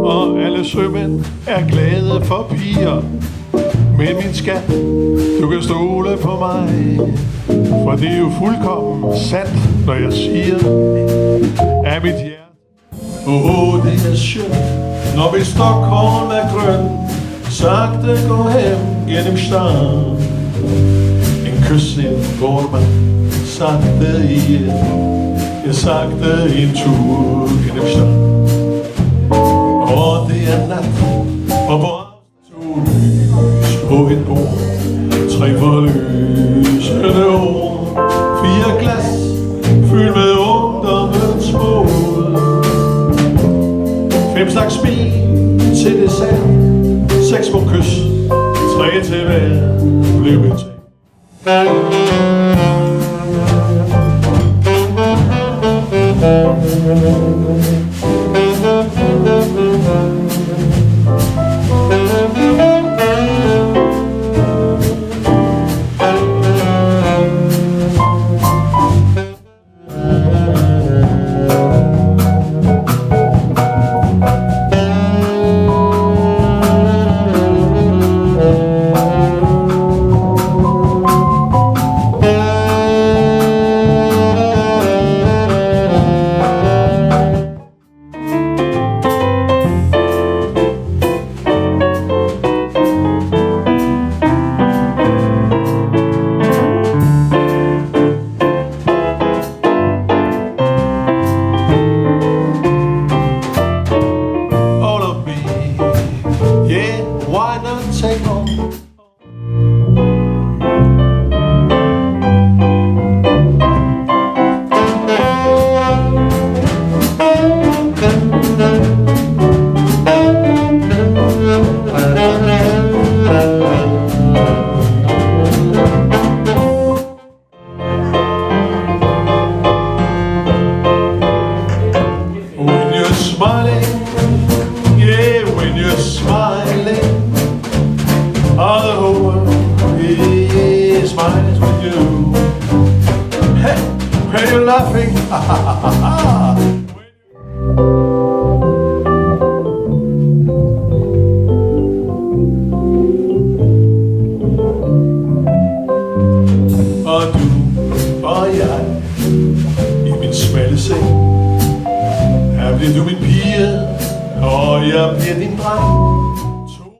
Og alle sømænd er glade for piger. Men min skat, du kan stole på mig, for det er jo fuldkommen sandt, når jeg siger, at mit hjerte, det er skønt, når mit Stockholm er grøn. Sagte gå hem gennem staden, en kys ind går man sagte igen. Jeg sagte en tur gennem staden, og det er nat, og hvor lys på et bord, 3 forløsende ord, 4 glas fyldt med ungdommens mod, 5 slags smil til dessert, 6 små kys, 3 til hver blev betalt. Take home. When you're smiling, yeah, when you're smiling, all the whole world is smiles with you. Hey, when you're laughing,